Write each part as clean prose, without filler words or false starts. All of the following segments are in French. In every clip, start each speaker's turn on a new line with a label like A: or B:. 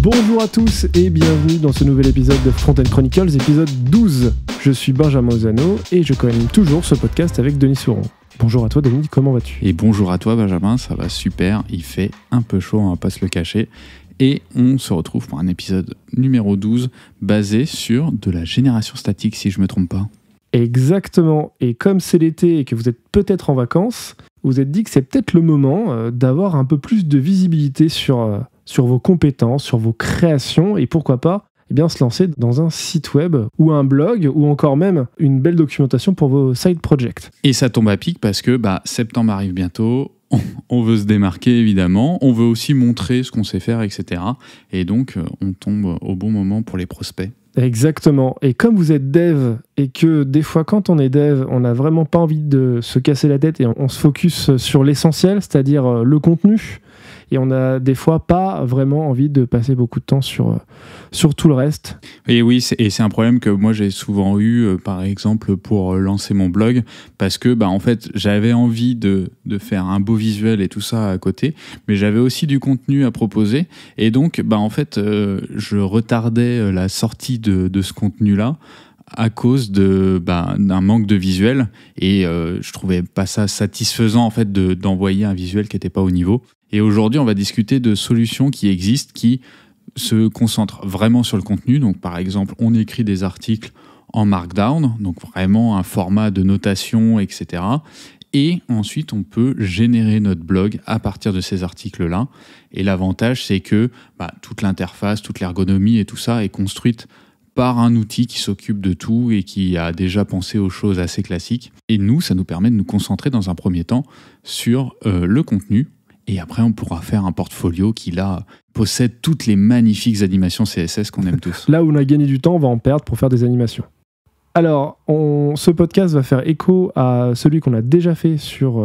A: Bonjour à tous et bienvenue dans ce nouvel épisode de Front-End Chronicles, épisode 12. Je suis Benjamin Ozano et je coanime toujours ce podcast avec Denis Souron. Bonjour à toi Denis, comment vas-tu ?
B: Et bonjour à toi Benjamin, ça va super, il fait un peu chaud, on va pas se le cacher. Et on se retrouve pour un épisode numéro 12 basé sur de la génération statique si je me trompe pas.
A: Exactement, et comme c'est l'été et que vous êtes peut-être en vacances, vous vous êtes dit que c'est peut-être le moment d'avoir un peu plus de visibilité sur vos compétences, sur vos créations, et pourquoi pas se lancer dans un site web ou un blog ou encore même une belle documentation pour vos side projects.
B: Et ça tombe à pic parce que septembre arrive bientôt, on veut se démarquer évidemment, on veut aussi montrer ce qu'on sait faire, etc. Et donc on tombe au bon moment pour les prospects.
A: Exactement. Et comme vous êtes dev et que des fois quand on est dev, on n'a vraiment pas envie de se casser la tête et on se focus sur l'essentiel, c'est-à-dire le contenu, et on n'a des fois pas vraiment envie de passer beaucoup de temps sur tout le reste.
B: Et oui, c'est un problème que moi j'ai souvent eu, par exemple, pour lancer mon blog, parce que en fait, j'avais envie de faire un beau visuel et tout ça à côté, mais j'avais aussi du contenu à proposer, et donc en fait, je retardais la sortie de ce contenu-là à cause d'un manque de visuel, et je trouvais pas ça satisfaisant en fait d'envoyer un visuel qui n'était pas au niveau. Et aujourd'hui, on va discuter de solutions qui existent, qui se concentrent vraiment sur le contenu. Donc, par exemple, on écrit des articles en Markdown, donc vraiment un format de notation, etc. Et ensuite, on peut générer notre blog à partir de ces articles-là. Et l'avantage, c'est que toute l'interface, toute l'ergonomie et tout ça est construite par un outil qui s'occupe de tout et qui a déjà pensé aux choses assez classiques. Et nous, ça nous permet de nous concentrer dans un premier temps sur le contenu. Et après, on pourra faire un portfolio qui, là, possède toutes les magnifiques animations CSS qu'on aime tous.
A: Là où on a gagné du temps, on va en perdre pour faire des animations. Alors, ce podcast va faire écho à celui qu'on a déjà fait sur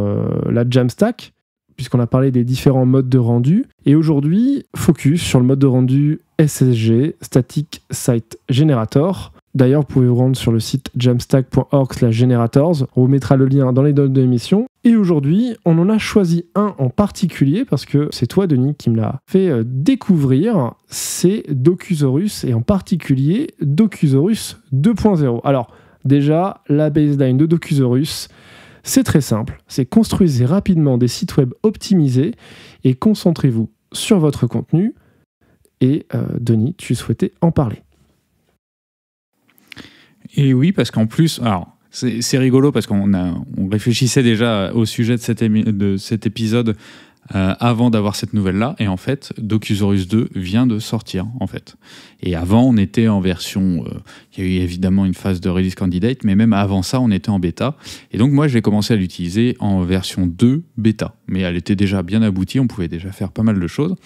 A: la Jamstack, puisqu'on a parlé des différents modes de rendu. Et aujourd'hui, focus sur le mode de rendu SSG, Static Site Generator. D'ailleurs, vous pouvez vous rendre sur le site jamstack.org/generators. On vous mettra le lien dans les notes de l'émission. Et aujourd'hui, on en a choisi un en particulier, parce que c'est toi, Denis, qui me l'a fait découvrir. C'est Docusaurus, et en particulier Docusaurus 2.0. Alors, déjà, la baseline de Docusaurus, c'est très simple. C'est construisez rapidement des sites web optimisés et concentrez-vous sur votre contenu. Et Denis, tu souhaitais en parler.
B: Et oui, parce qu'en plus, alors c'est rigolo parce qu'on réfléchissait déjà au sujet de cet épisode avant d'avoir cette nouvelle-là, et en fait, Docusaurus 2 vient de sortir, en fait. Et avant, on était en version... il y a eu évidemment une phase de release candidate, mais même avant ça, on était en bêta. Et donc, moi, j'ai commencé à l'utiliser en version 2 bêta. Mais elle était déjà bien aboutie, on pouvait déjà faire pas mal de choses.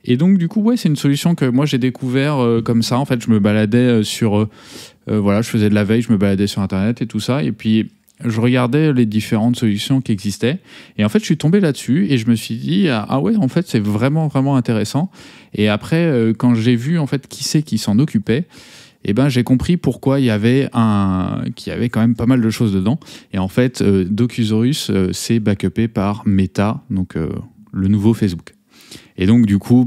B: Et donc, du coup, ouais, c'est une solution que moi, j'ai découvert comme ça. En fait, je me baladais je faisais de la veille, je me baladais sur Internet et tout ça. Et puis, je regardais les différentes solutions qui existaient. Et en fait, je suis tombé là-dessus et je me suis dit, ah ouais, en fait, c'est vraiment, vraiment intéressant. Et après, quand j'ai vu, en fait, qui c'est qui s'en occupait, j'ai compris pourquoi qu'il y avait quand même pas mal de choses dedans. Et en fait, Docusaurus, c'est backupé par Meta, donc le nouveau Facebook. Et donc, du coup, on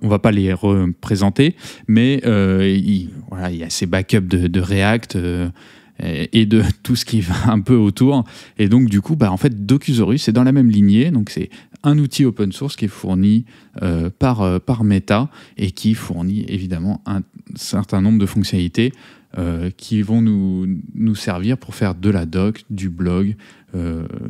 B: va pas les représenter, mais il y a ces backups de React et de tout ce qui va un peu autour. Et donc, du coup, en fait, Docusaurus, c'est dans la même lignée. Donc, c'est un outil open source qui est fourni par Meta et qui fournit évidemment un certain nombre de fonctionnalités qui vont nous servir pour faire de la doc, du blog,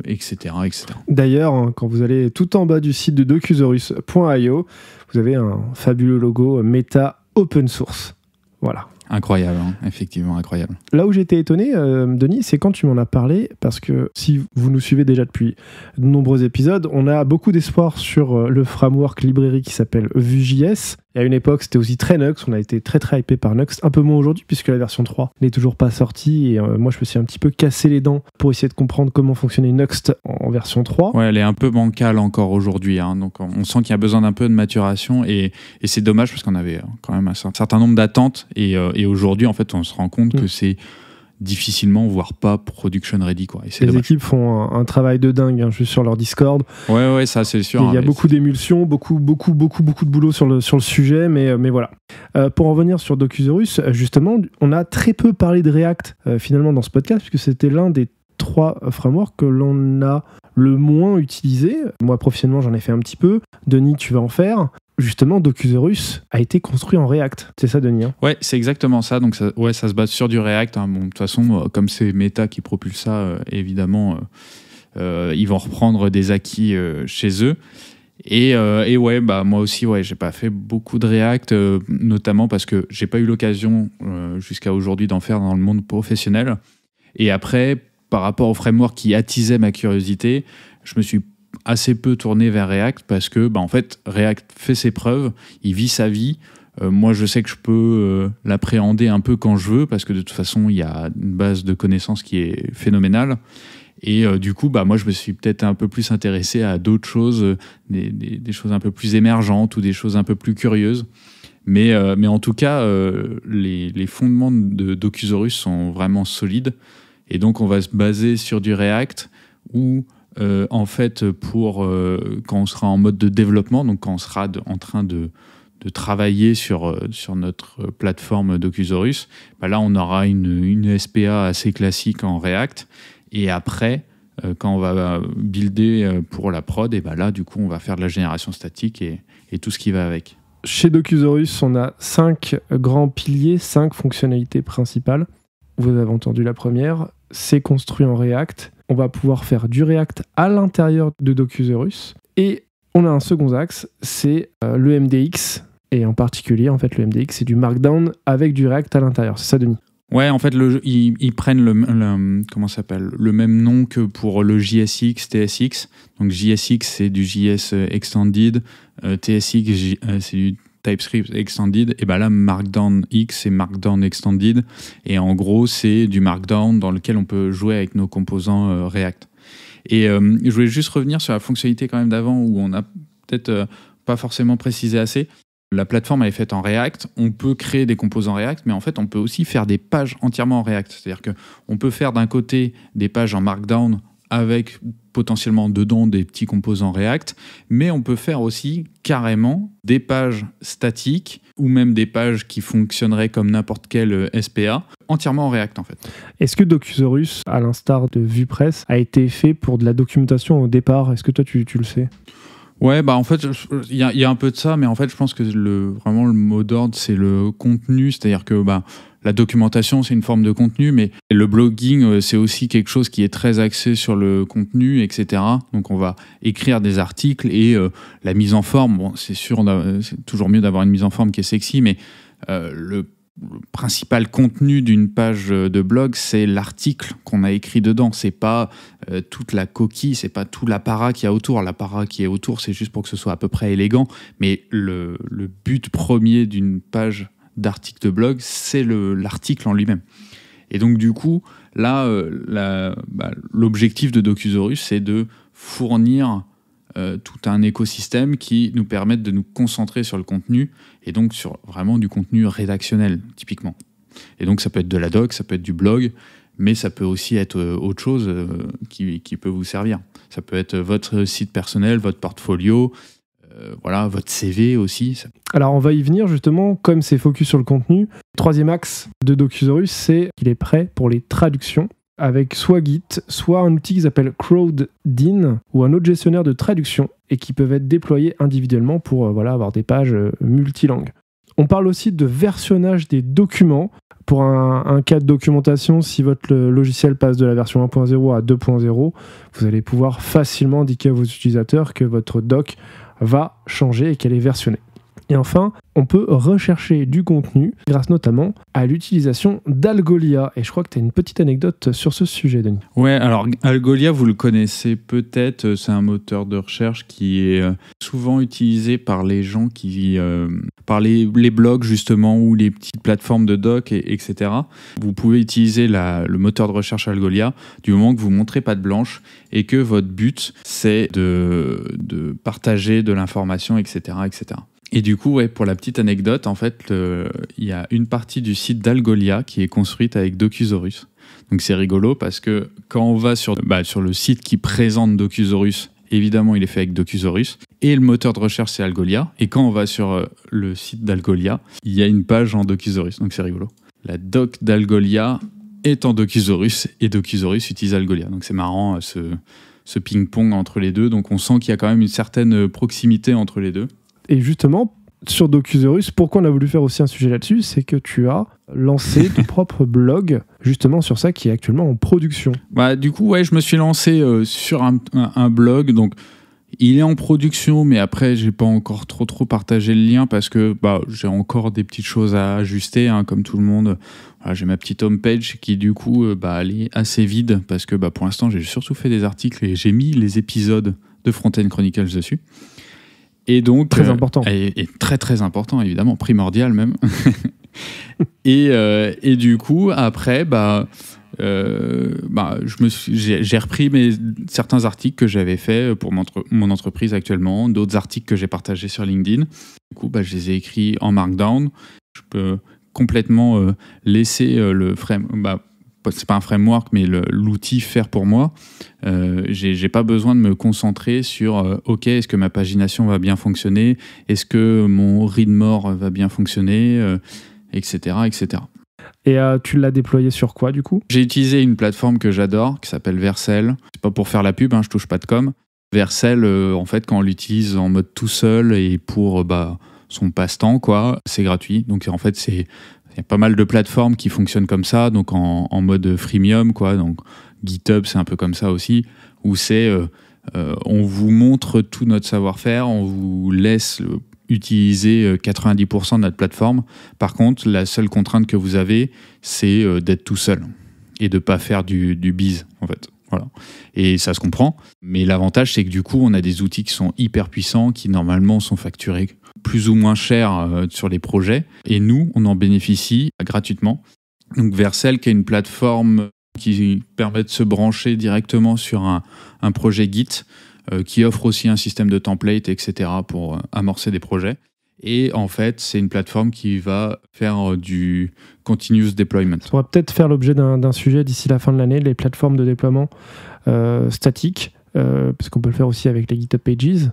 B: etc., etc.
A: D'ailleurs, quand vous allez tout en bas du site de docusaurus.io, vous avez un fabuleux logo Meta Open Source. Voilà.
B: Incroyable, hein, effectivement incroyable.
A: Là où j'étais étonné, Denis, c'est quand tu m'en as parlé, parce que si vous nous suivez déjà depuis de nombreux épisodes, on a beaucoup d'espoir sur le framework librairie qui s'appelle Vue.js. Et à une époque, c'était aussi très Nuxt, on a été très très hypé par Nuxt, un peu moins aujourd'hui puisque la version 3 n'est toujours pas sortie, et moi je me suis un petit peu cassé les dents pour essayer de comprendre comment fonctionnait Nuxt en version 3.
B: Ouais, elle est un peu bancale encore aujourd'hui, hein, donc on sent qu'il y a besoin d'un peu de maturation, et c'est dommage parce qu'on avait quand même un certain nombre d'attentes, et aujourd'hui en fait on se rend compte que c'est difficilement, voire pas production ready, quoi. Et c'est
A: Les
B: dommage.
A: équipes font un travail de dingue, hein, juste sur leur Discord.
B: Ouais, ça c'est sûr.
A: Il y a beaucoup d'émulsions, beaucoup de boulot sur le sujet, mais voilà. Pour en revenir sur Docusaurus, justement, on a très peu parlé de React finalement dans ce podcast, puisque c'était l'un des 3 frameworks que l'on a le moins utilisé. Moi, professionnellement, j'en ai fait un petit peu. Denis, tu vas en faire. Justement, Docusaurus a été construit en React. C'est ça, Denis, hein?
B: Ouais, c'est exactement ça. Donc, ça se base sur du React, hein. Bon, de toute façon, comme c'est Meta qui propulse ça, évidemment, ils vont reprendre des acquis chez eux. Et ouais, bah, moi aussi, ouais, j'ai pas fait beaucoup de React, notamment parce que j'ai pas eu l'occasion jusqu'à aujourd'hui d'en faire dans le monde professionnel. Et après, par rapport au framework qui attisait ma curiosité, je me suis assez peu tourné vers React parce que, bah, en fait, React fait ses preuves, il vit sa vie. Moi, je sais que je peux l'appréhender un peu quand je veux parce que de toute façon, il y a une base de connaissances qui est phénoménale. Et du coup, bah, moi, je me suis peut-être un peu plus intéressé à d'autres choses, des choses un peu plus émergentes ou des choses un peu plus curieuses. Mais en tout cas, les fondements de Docusaurus sont vraiment solides. Et donc, on va se baser sur du React où, en fait, quand on sera en mode de développement, donc quand on sera en train de travailler sur notre plateforme Docusaurus, bah là, on aura une SPA assez classique en React. Et après, quand on va builder pour la prod, et bah là, du coup, on va faire de la génération statique et tout ce qui va avec.
A: Chez Docusaurus, on a 5 grands piliers, 5 fonctionnalités principales. Vous avez entendu la première, c'est construit en React. On va pouvoir faire du React à l'intérieur de Docusaurus. Et on a un second axe, c'est le MDX. Et en particulier, en fait, le MDX, c'est du Markdown avec du React à l'intérieur. C'est ça, Denis?
B: Ouais, en fait, ils prennent comment ça s'appelle, le même nom que pour le JSX, TSX. Donc JSX, c'est du JS Extended, TSX, c'est du TypeScript Extended. Et ben là, Markdown X, c'est Markdown Extended. Et en gros, c'est du Markdown dans lequel on peut jouer avec nos composants React. Et je voulais juste revenir sur la fonctionnalité quand même d'avant où on a peut-être pas forcément précisé assez. La plateforme elle est faite en React, on peut créer des composants React, mais en fait on peut aussi faire des pages entièrement en React. C'est-à-dire qu'on peut faire d'un côté des pages en Markdown avec potentiellement dedans des petits composants React, mais on peut faire aussi carrément des pages statiques ou même des pages qui fonctionneraient comme n'importe quel SPA, entièrement en React en fait.
A: Est-ce que Docusaurus, à l'instar de VuePress, a été fait pour de la documentation au départ? Est-ce que toi tu le sais?
B: Ouais, bah en fait, il y a un peu de ça, mais en fait, je pense que vraiment le mot d'ordre, c'est le contenu, c'est-à-dire que bah, la documentation, c'est une forme de contenu, mais le blogging, c'est aussi quelque chose qui est très axé sur le contenu, etc. Donc, on va écrire des articles et la mise en forme, bon, c'est sûr, c'est toujours mieux d'avoir une mise en forme qui est sexy, mais le principal contenu d'une page de blog, c'est l'article qu'on a écrit dedans. C'est pas toute la coquille, c'est pas tout l'apparat qu'il y a autour. L'apparat qui est autour, c'est juste pour que ce soit à peu près élégant. Mais le but premier d'une page d'article de blog, c'est l'article en lui-même. Et donc, du coup, là, l'objectif de Docusaurus, c'est de fournir tout un écosystème qui nous permette de nous concentrer sur le contenu et donc sur vraiment du contenu rédactionnel, typiquement. Et donc, ça peut être de la doc, ça peut être du blog, mais ça peut aussi être autre chose qui peut vous servir. Ça peut être votre site personnel, votre portfolio, voilà, votre CV aussi.
A: Alors, on va y venir justement, comme c'est focus sur le contenu. Le troisième axe de Docusaurus, c'est qu'il est prêt pour les traductions, avec soit Git, soit un outil qu'ils appellent CrowdIn, ou un autre gestionnaire de traduction, et qui peuvent être déployés individuellement pour avoir des pages multilangues. On parle aussi de versionnage des documents. Pour un cas de documentation, si votre logiciel passe de la version 1.0 à 2.0, vous allez pouvoir facilement indiquer à vos utilisateurs que votre doc va changer et qu'elle est versionnée. Et enfin, on peut rechercher du contenu grâce notamment à l'utilisation d'Algolia. Et je crois que tu as une petite anecdote sur ce sujet, Denis.
B: Ouais, alors Algolia, vous le connaissez peut-être, c'est un moteur de recherche qui est souvent utilisé par les gens par les blogs justement ou les petites plateformes de doc, etc. Vous pouvez utiliser le moteur de recherche Algolia du moment que vous ne montrez pas de blanche et que votre but, c'est de partager de l'information, etc., etc. Et du coup, ouais, pour la petite anecdote, en fait, il y a une partie du site d'Algolia qui est construite avec Docusaurus. Donc c'est rigolo parce que quand on va sur le site qui présente Docusaurus, évidemment il est fait avec Docusaurus, et le moteur de recherche c'est Algolia, et quand on va sur le site d'Algolia, il y a une page en Docusaurus, donc c'est rigolo. La doc d'Algolia est en Docusaurus, et Docusaurus utilise Algolia. Donc c'est marrant ce ping-pong entre les deux, donc on sent qu'il y a quand même une certaine proximité entre les deux.
A: Et justement, sur Docusaurus, pourquoi on a voulu faire aussi un sujet là-dessus, c'est que tu as lancé ton propre blog justement sur ça qui est actuellement en production.
B: Du coup, je me suis lancé sur un blog, donc il est en production, mais après, j'ai pas encore trop partagé le lien parce que j'ai encore des petites choses à ajuster, hein, comme tout le monde. Voilà, j'ai ma petite homepage qui, du coup, elle est assez vide parce que pour l'instant, j'ai surtout fait des articles et j'ai mis les épisodes de Front-End Chronicles dessus. Et donc,
A: très important.
B: Et très très important, évidemment, primordial même. et du coup, après, j'ai repris certains articles que j'avais faits pour mon entreprise actuellement, d'autres articles que j'ai partagés sur LinkedIn. Du coup, je les ai écrits en Markdown. Je peux complètement laisser le framework. C'est pas un framework, mais l'outil faire pour moi. J'ai pas besoin de me concentrer sur OK, est-ce que ma pagination va bien fonctionner, est-ce que mon read-more va bien fonctionner, etc., etc.
A: Et tu l'as déployé sur quoi, du coup ?
B: J'ai utilisé une plateforme que j'adore, qui s'appelle Vercel. C'est pas pour faire la pub, je touche pas de com. Vercel, en fait, quand on l'utilise en mode tout seul et pour son passe-temps, c'est gratuit. Donc, en fait, il y a pas mal de plateformes qui fonctionnent comme ça, donc en mode freemium, Donc, GitHub, c'est un peu comme ça aussi, où c'est on vous montre tout notre savoir-faire, on vous laisse utiliser 90% de notre plateforme. Par contre, la seule contrainte que vous avez, c'est d'être tout seul et de ne pas faire du biz, en fait. Voilà. Et ça se comprend. Mais l'avantage, c'est que du coup, on a des outils qui sont hyper puissants, qui normalement sont facturés plus ou moins cher sur les projets. Et nous, on en bénéficie gratuitement. Donc Vercel, qui est une plateforme qui permet de se brancher directement sur un projet Git, qui offre aussi un système de template, etc. pour amorcer des projets. Et en fait, c'est une plateforme qui va faire du continuous deployment.
A: Ça pourrait peut-être faire l'objet d'un sujet d'ici la fin de l'année, les plateformes de déploiement statiques, parce qu'on peut le faire aussi avec les GitHub Pages.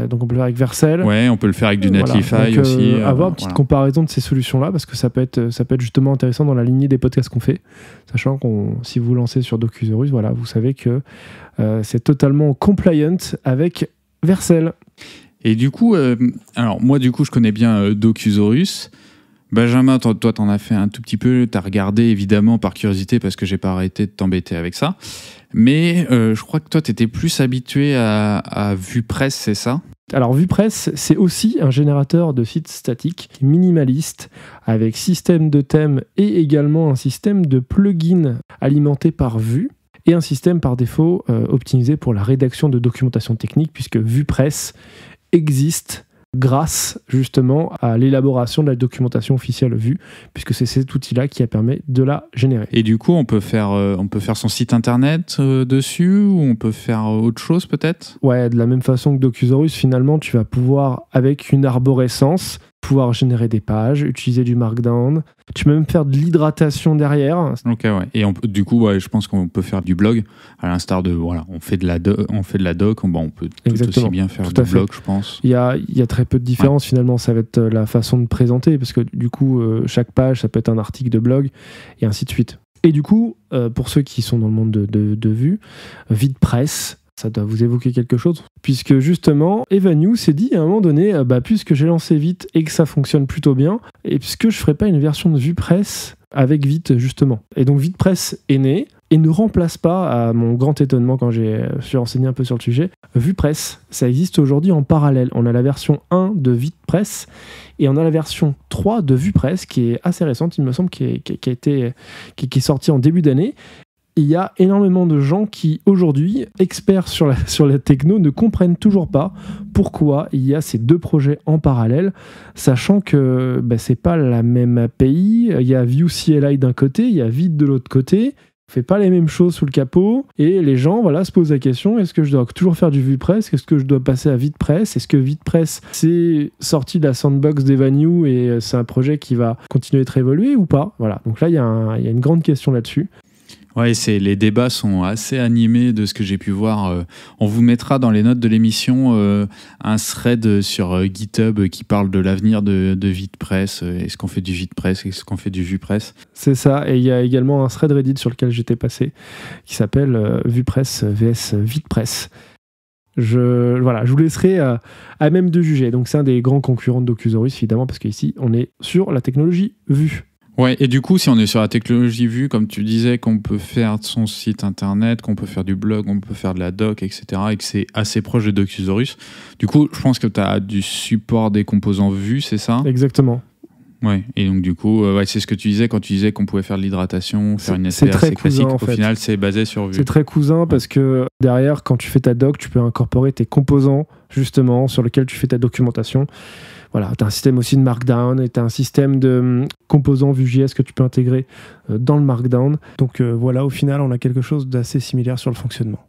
A: Donc on peut le faire avec Vercel.
B: Ouais, on peut le faire avec du Netlify
A: donc,
B: aussi.
A: Avoir une petite comparaison de ces solutions-là, parce que ça peut être justement intéressant dans la lignée des podcasts qu'on fait, sachant si vous lancez sur Docusaurus, vous savez que c'est totalement compliant avec Vercel.
B: Et du coup, alors moi du coup je connais bien Docusaurus. Benjamin, toi t'en as fait un tout petit peu, t'as regardé évidemment par curiosité parce que j'ai pas arrêté de t'embêter avec ça. Mais je crois que toi t'étais plus habitué à VuePress, c'est ça ?
A: Alors VuePress, c'est aussi un générateur de sites statiques minimaliste avec système de thèmes et également un système de plugins alimenté par Vue et un système par défaut optimisé pour la rédaction de documentation technique puisque VuePress existe grâce justement à l'élaboration de la documentation officielle Vue, puisque c'est cet outil-là qui a permis de la générer.
B: Et du coup, on peut faire son site internet dessus, ou on peut faire autre chose peut-être ?
A: Ouais, de la même façon que Docusaurus, finalement, tu vas pouvoir, avec une arborescence, pouvoir générer des pages, utiliser du Markdown. Tu peux même faire de l'hydratation derrière.
B: Ok, ouais. Et du coup, je pense qu'on peut faire du blog, à l'instar de, on fait de la doc, on peut tout aussi bien faire du blog, je pense.
A: Il y a très peu de différence, finalement. Ça va être la façon de présenter, parce que du coup, chaque page, ça peut être un article de blog, et ainsi de suite. Et du coup, pour ceux qui sont dans le monde de Vue, VuePress, ça doit vous évoquer quelque chose, puisque justement, Evan s'est dit à un moment donné, puisque j'ai lancé Vite et que ça fonctionne plutôt bien, et puisque je ferais pas une version de VuePress avec Vite, justement. Et donc VuePress est né, et ne remplace pas, à mon grand étonnement quand je suis renseigné un peu sur le sujet, VuePress. Ça existe aujourd'hui en parallèle. On a la version 1 de VuePress, et on a la version 3 de VuePress, qui est assez récente, il me semble, qui est sortie en début d'année. Il y a énormément de gens qui, aujourd'hui, experts sur la techno, ne comprennent toujours pas pourquoi il y a ces deux projets en parallèle, sachant que c'est pas la même API. Il y a Vue CLI d'un côté, il y a Vite de l'autre côté. On fait pas les mêmes choses sous le capot, et les gens se posent la question, est-ce que je dois toujours faire du VuePress ? Est-ce que je dois passer à VitePress ? Est-ce que VitePress, c'est sorti de la sandbox d'Evan et c'est un projet qui va continuer d'être évolué ou pas ? Voilà, donc là, il y a une grande question là-dessus.
B: Ouais, les débats sont assez animés de ce que j'ai pu voir. On vous mettra dans les notes de l'émission un thread sur GitHub qui parle de l'avenir de VitePress, est-ce qu'on fait du VitePress, est-ce qu'on fait du VuePress.
A: C'est ça, et il y a également un thread Reddit sur lequel j'étais passé qui s'appelle VuePress vs VitePress. Je vous laisserai à même de juger. Donc c'est un des grands concurrents de Docusaurus, évidemment, parce qu'ici, on est sur la technologie Vue.
B: Ouais, et du coup, si on est sur la technologie Vue, comme tu disais, qu'on peut faire son site internet, qu'on peut faire du blog, on peut faire de la doc, etc., et que c'est assez proche de Docusaurus, du coup, je pense que tu as du support des composants Vue, c'est ça ?
A: Exactement.
B: Ouais, et donc du coup, c'est ce que tu disais quand tu disais qu'on pouvait faire de l'hydratation, faire une
A: c'est
B: SPA
A: très
B: assez classique.
A: cousin, en
B: Au
A: fait.
B: final, c'est basé sur Vue.
A: C'est très cousin parce que derrière, quand tu fais ta doc, tu peux incorporer tes composants, justement, sur lesquels tu fais ta documentation. Voilà, tu as un système aussi de Markdown et tu as un système de composants Vue.js que tu peux intégrer dans le Markdown. Donc voilà, au final, on a quelque chose d'assez similaire sur le fonctionnement.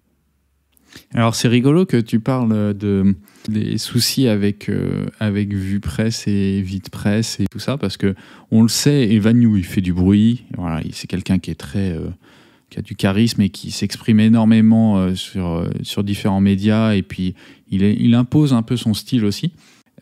B: Alors c'est rigolo que tu parles des soucis avec VuePress et VitePress et tout ça, parce que on le sait, Evan New, il fait du bruit. Voilà, c'est quelqu'un qui est qui a du charisme et qui s'exprime énormément sur différents médias, et puis il impose un peu son style aussi.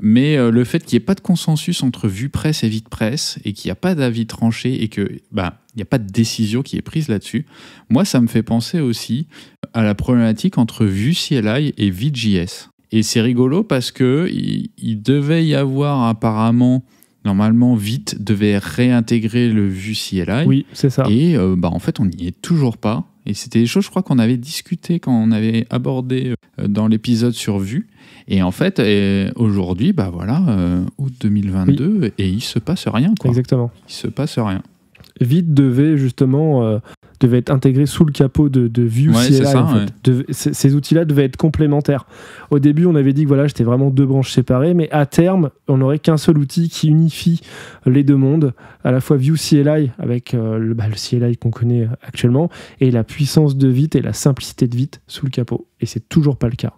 B: Mais le fait qu'il n'y ait pas de consensus entre VuePress et VitePress et qu'il n'y a pas d'avis tranché et qu'il n'y a pas de décision qui est prise là-dessus, moi, ça me fait penser aussi à la problématique entre Vue CLI et Vite.js. Et c'est rigolo parce qu'il devait y avoir apparemment, normalement, Vite devait réintégrer le Vue CLI.
A: Oui, c'est ça.
B: Et en fait, on n'y est toujours pas. Et c'était des choses, je crois, qu'on avait discuté quand on avait abordé dans l'épisode sur Vue. Et en fait, aujourd'hui, août 2022, oui. Et il se passe rien, quoi.
A: Exactement.
B: Il se passe rien.
A: Vite devait justement être intégré sous le capot de Vue CLI.
B: C'est ça,
A: en fait. Ces outils-là devaient être complémentaires. Au début, on avait dit que voilà, c'était vraiment deux branches séparées, mais à terme, on n'aurait qu'un seul outil qui unifie les deux mondes, à la fois Vue CLI avec le CLI qu'on connaît actuellement, et la puissance de Vite et la simplicité de Vite sous le capot. Et c'est toujours pas le cas.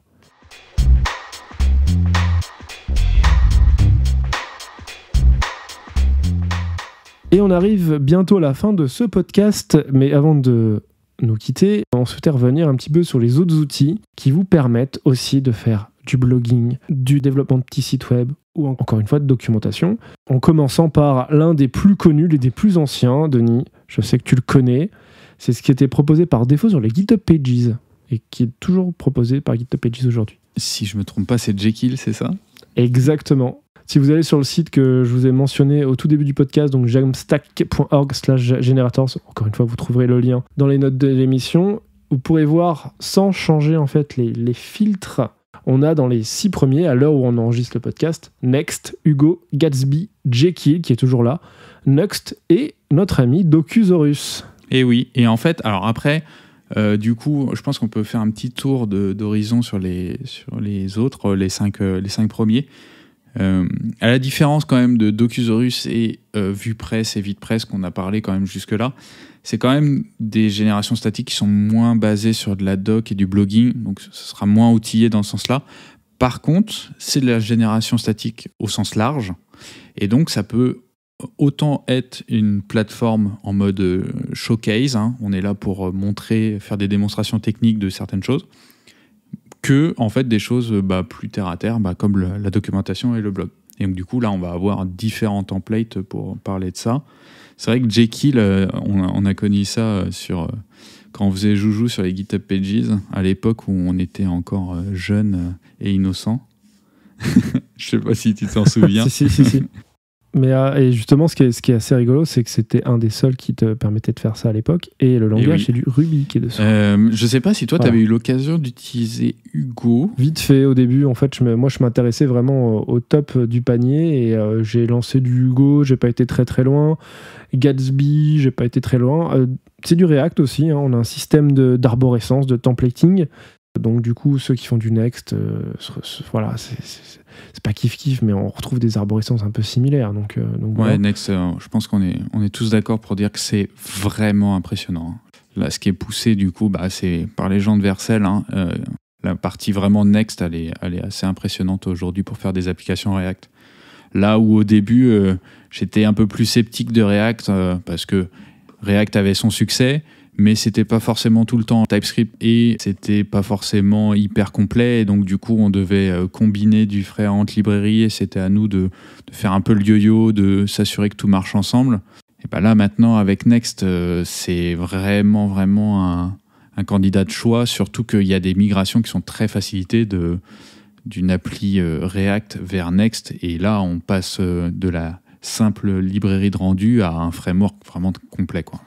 A: Et on arrive bientôt à la fin de ce podcast, mais avant de nous quitter, on souhaitait revenir un petit peu sur les autres outils qui vous permettent aussi de faire du blogging, du développement de petits sites web ou encore une fois de documentation. En commençant par l'un des plus connus, l'un des plus anciens, Denis, je sais que tu le connais, c'est ce qui était proposé par défaut sur les GitHub Pages et qui est toujours proposé par GitHub Pages aujourd'hui.
B: Si je ne me trompe pas, c'est Jekyll, c'est ça ?
A: Exactement. Si vous allez sur le site que je vous ai mentionné au tout début du podcast, donc jamstack.org/generators, encore une fois, vous trouverez le lien dans les notes de l'émission. Vous pourrez voir, sans changer en fait les filtres, on a dans les 6 premiers, à l'heure où on enregistre le podcast, Next, Hugo, Gatsby, Jekyll, qui est toujours là, Nuxt et notre ami Docusaurus.
B: Et oui, et en fait, alors après, du coup, je pense qu'on peut faire un petit tour d'horizon sur les autres, les 5 premiers. À la différence quand même de Docusaurus et VuePress et VitePress qu'on a parlé quand même jusque-là, c'est quand même des générations statiques qui sont moins basées sur de la doc et du blogging, donc ce sera moins outillé dans ce sens-là. Par contre, c'est de la génération statique au sens large, et donc ça peut autant être une plateforme en mode showcase, hein, on est là pour montrer, faire des démonstrations techniques de certaines choses, que en fait des choses plus terre à terre, comme la documentation et le blog. Et donc du coup là on va avoir différents templates pour parler de ça. C'est vrai que Jekyll, on a connu ça quand on faisait joujou sur les GitHub Pages, à l'époque où on était encore jeune et innocent. Je sais pas si tu t'en souviens.
A: si. Mais et justement, ce qui est assez rigolo, c'est que c'était un des seuls qui te permettait de faire ça à l'époque. Et le langage, c'est du Ruby qui est dessus.
B: Je sais pas si toi, tu avais eu l'occasion d'utiliser Hugo.
A: Vite fait, au début, en fait, moi, je m'intéressais vraiment au top du panier. Et j'ai lancé du Hugo, j'ai pas été très très loin. Gatsby, j'ai pas été très loin. C'est du React aussi. Hein, on a un système d'arborescence, de templating. Donc du coup, ceux qui font du Next, voilà, c'est pas kiff-kiff, mais on retrouve des arborescences un peu similaires. Donc
B: voilà. Next, je pense qu'on est tous d'accord pour dire que c'est vraiment impressionnant. Là, ce qui est poussé, du coup, c'est par les gens de Vercel. Hein, la partie vraiment Next, elle est assez impressionnante aujourd'hui pour faire des applications React. Là où au début, j'étais un peu plus sceptique de React, parce que React avait son succès, mais c'était pas forcément tout le temps TypeScript et c'était pas forcément hyper complet. Et donc, du coup, on devait combiner différentes librairies et c'était à nous de faire un peu le yo-yo, de s'assurer que tout marche ensemble. Et ben là, maintenant, avec Next, c'est vraiment un candidat de choix, surtout qu'il y a des migrations qui sont très facilitées d'une appli React vers Next. Et là, on passe de la simple librairie de rendu à un framework vraiment complet, quoi.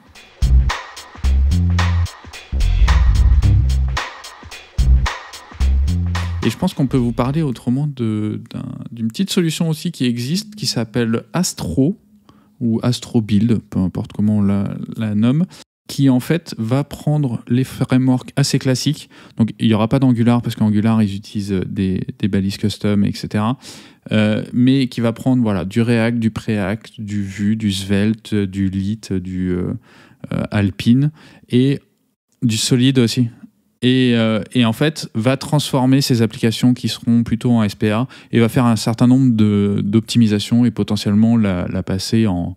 B: Et je pense qu'on peut vous parler autrement d'une petite solution aussi qui existe, qui s'appelle Astro, ou AstroBuild, peu importe comment on la nomme, qui en fait va prendre les frameworks assez classiques. Donc il n'y aura pas d'Angular, parce qu'Angular, ils utilisent des balises custom, etc. Mais qui va prendre du React, du Preact, du Vue, du Svelte, du Lit, du Alpine, et du Solid aussi. Et en fait, va transformer ces applications qui seront plutôt en SPA et va faire un certain nombre d'optimisations et potentiellement la passer en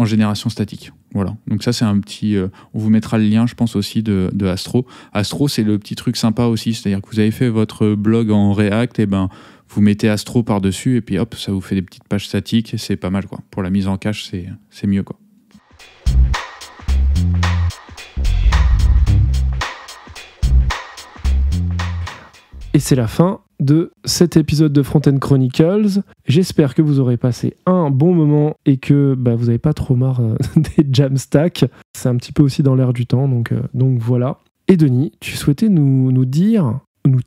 B: génération statique. Voilà. Donc ça, c'est un petit... on vous mettra le lien, je pense, aussi de Astro. Astro, c'est le petit truc sympa aussi. C'est-à-dire que vous avez fait votre blog en React, et ben vous mettez Astro par-dessus et puis hop, ça vous fait des petites pages statiques et c'est pas mal, quoi. Pour la mise en cache, c'est mieux, quoi.
A: Et c'est la fin de cet épisode de Front-End Chronicles. J'espère que vous aurez passé un bon moment et que vous n'avez pas trop marre des Jamstack. C'est un petit peu aussi dans l'air du temps, donc voilà. Et Denis, tu souhaitais nous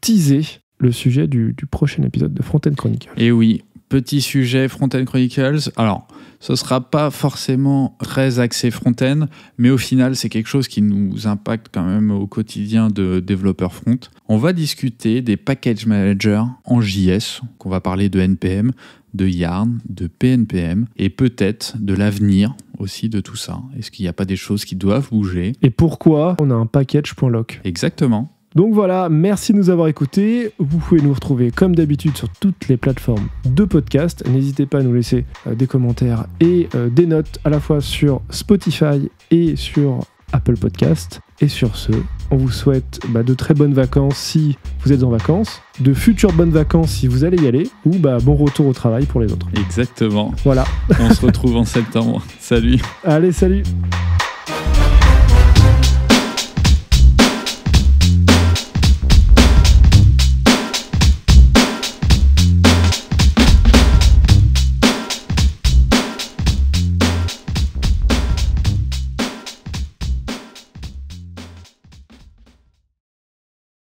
A: teaser le sujet du prochain épisode de Front-End Chronicles.
B: Et oui, petit sujet Front-End Chronicles. Alors, ce ne sera pas forcément très axé front-end, mais au final, c'est quelque chose qui nous impacte quand même au quotidien de développeurs front. On va discuter des package managers en JS, qu'on va parler de NPM, de Yarn, de PNPM, et peut-être de l'avenir aussi de tout ça. Est-ce qu'il n'y a pas des choses qui doivent bouger ?
A: Et pourquoi on a un package.lock ?
B: Exactement.
A: Donc voilà, merci de nous avoir écoutés. Vous pouvez nous retrouver comme d'habitude sur toutes les plateformes de podcast. N'hésitez pas à nous laisser des commentaires et des notes à la fois sur Spotify et sur Apple Podcast. Et sur ce, on vous souhaite de très bonnes vacances si vous êtes en vacances, de futures bonnes vacances si vous allez y aller, ou bon retour au travail pour les autres.
B: Exactement.
A: Voilà.
B: On se retrouve en septembre. Salut.
A: Allez, salut.